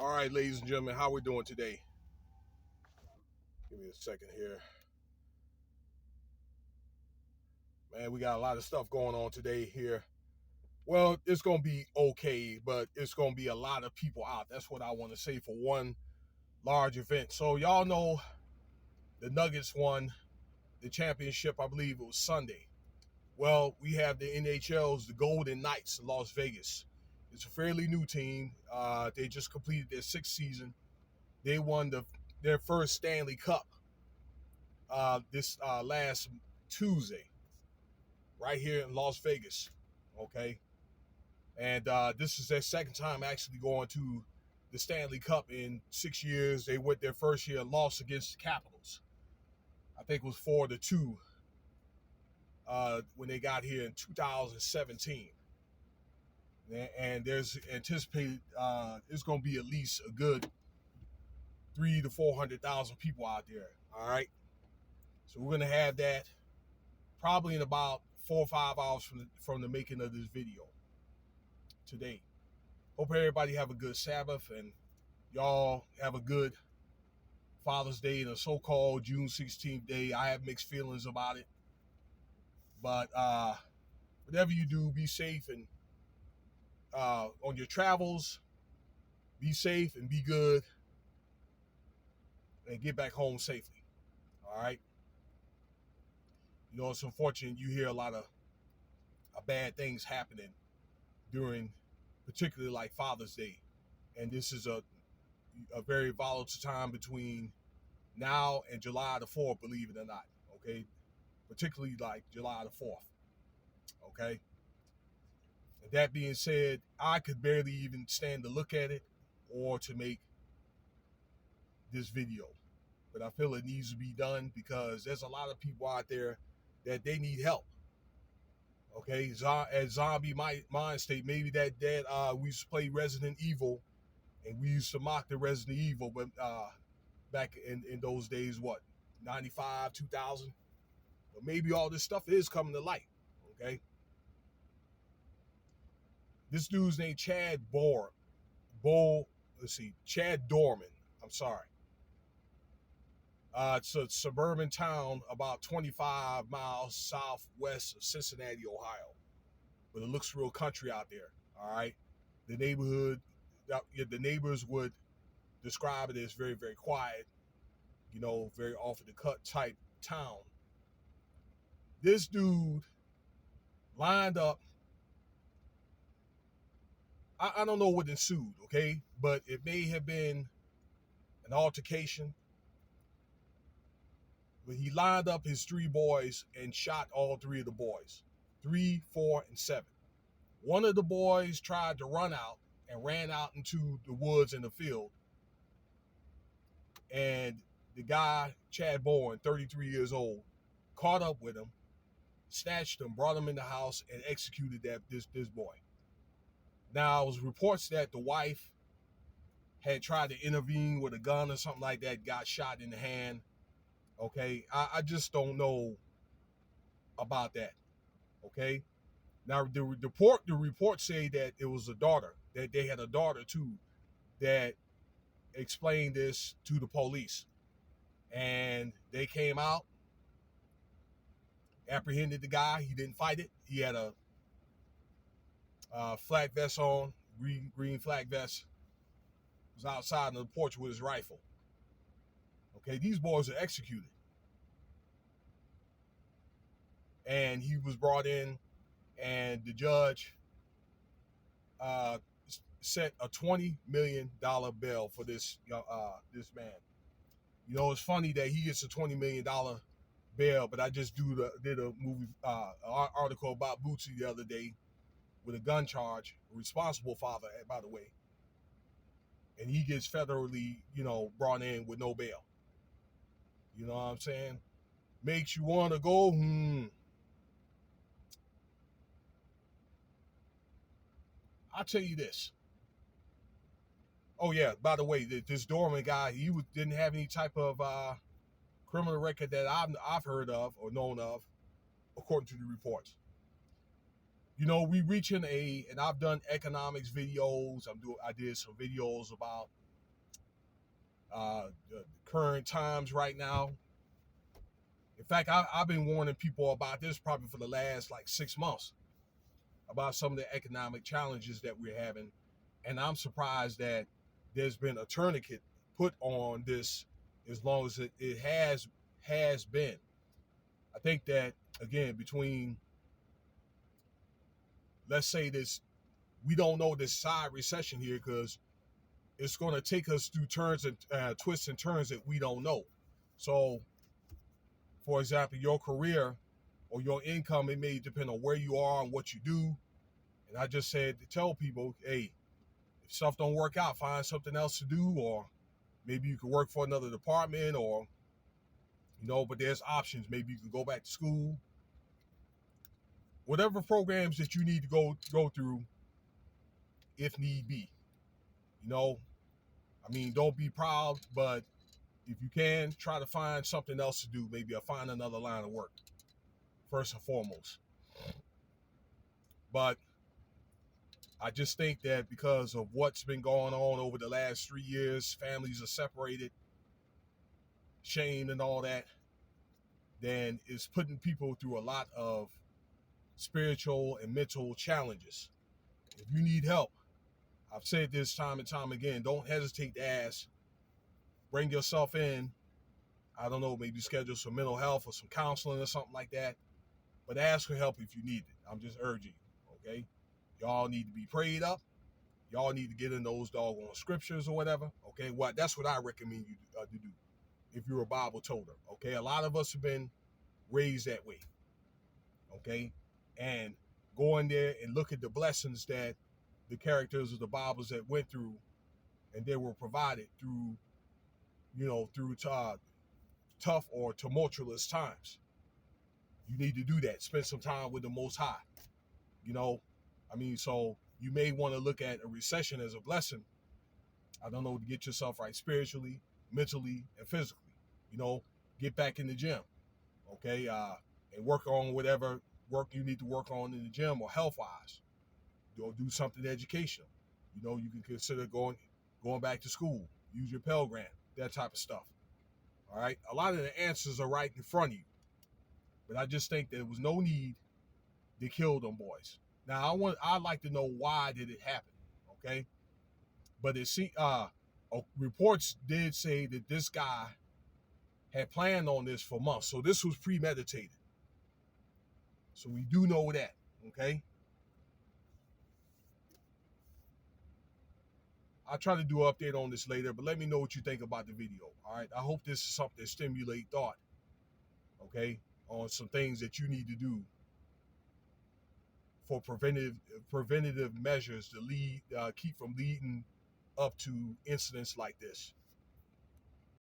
All right, ladies and gentlemen, how we doing today? Give me a second here. Man, we got a lot of stuff going on today here. Well, it's going to be okay, but it's going to be a lot of people out. That's what I want to say for one large event. So, y'all know the Nuggets won the championship, I believe it was Sunday. Well, we have the NHL's, the Golden Knights in Las Vegas. It's a fairly new team. They just completed their sixth season. They won their first Stanley Cup this last Tuesday, right here in Las Vegas. Okay, and this is their second time actually going to the Stanley Cup in 6 years. They went their first year loss against the Capitals. I think it was 4-2 when they got here in 2017. And there's anticipated it's going to be at least a good 300,000 to 400,000 people out there. All right, so we're going to have that probably in about 4 or 5 hours from the making of this video today. Hope everybody have a good Sabbath and y'all have a good Father's Day and a so-called June 16th day. I have mixed feelings about it, but whatever you do, be safe and on your travels, be safe and be good and get back home safely. All right. You know, it's unfortunate you hear a lot of bad things happening during, particularly like Father's Day, and this is a very volatile time between now and July the 4th, believe it or not. Okay, particularly like July the 4th. Okay. And that being said, I could barely even stand to look at it or to make this video, but I feel it needs to be done because there's a lot of people out there that they need help. Okay, as Zombie Mind State, maybe that we used to play Resident Evil, and we used to mock the Resident Evil, but back in those days, what, 95, 2000? But maybe all this stuff is coming to light. Okay, this dude's named Chad Chad Dorman. I'm sorry. It's a suburban town about 25 miles southwest of Cincinnati, Ohio. But it looks real country out there. All right. The neighbors would describe it as very, very quiet, very off the cut type town. This dude lined up. I don't know what ensued, okay? But it may have been an altercation. But he lined up his 3 boys and shot all 3 of the boys. 3, 4, and 7. One of the boys tried to run out and ran out into the woods in the field. And the guy, Chad Bourne, 33 years old, caught up with him, snatched him, brought him in the house, and executed this boy. Now, it was reports that the wife had tried to intervene with a gun or something like that, got shot in the hand. Okay, I just don't know about that. Okay, now the report say that it was a daughter, that they had a daughter too, that explained this to the police, and they came out, apprehended the guy. He didn't fight it. He had a flak vest on, green flak vest. Was outside on the porch with his rifle. Okay, these boys are executed. And he was brought in, and the judge set a $20 million bail for this man. You know, it's funny that he gets a $20 million bail, but I just did a movie article about Bootsy the other day with a gun charge, a responsible father, by the way. And he gets federally, brought in with no bail. You know what I'm saying? Makes you want to go, I'll tell you this. Oh, yeah, by the way, this Dorman guy, he didn't have any type of criminal record that I've heard of or known of, according to the reports. You know, and I've done economics videos. I did some videos about The current times right now. In fact, I've been warning people about this probably for the last like 6 months about some of the economic challenges that we're having. And I'm surprised that there's been a tourniquet put on this as long as it has been. I think that again, between, let's say this, we don't know this side recession here because it's going to take us through turns and twists and turns that we don't know. So, for example, your career or your income, it may depend on where you are and what you do. And I just said to tell people, hey, if stuff don't work out, find something else to do, or maybe you can work for another department, or but there's options. Maybe you can go back to school. Whatever programs that you need to go through, if need be. Don't be proud, but if you can, try to find something else to do. Maybe find another line of work, first and foremost. But I just think that because of what's been going on over the last 3 years, families are separated, shame and all that, then it's putting people through a lot of spiritual and mental challenges. If you need help, I've said this time and time again, don't hesitate to ask. Bring yourself in. I don't know, maybe schedule some mental health or some counseling or something like that. But ask for help if you need it. I'm just urging you, okay? Y'all need to be prayed up. Y'all need to get in those doggone scriptures or whatever, okay? That's what I recommend you to do if you're a Bible toter, okay? A lot of us have been raised that way, okay? And go in there and look at the blessings that the characters of the Bibles that went through, and they were provided through, through tough or tumultuous times. You need to do that. Spend some time with the Most High. So you may want to look at a recession as a blessing. I don't know, to get yourself right spiritually, mentally, and physically. Get back in the gym, okay? And work on whatever work you need to work on in the gym or health-wise. Do something educational. You can consider going back to school. Use your Pell Grant, that type of stuff. All right? A lot of the answers are right in front of you. But I just think there was no need to kill them boys. Now I'd like to know why did it happen, okay? But reports did say that this guy had planned on this for months, so this was premeditated. So we do know that, okay? I'll try to do an update on this later, but let me know what you think about the video, all right? I hope this is something that stimulates thought, okay, on some things that you need to do for preventative measures to keep from leading up to incidents like this.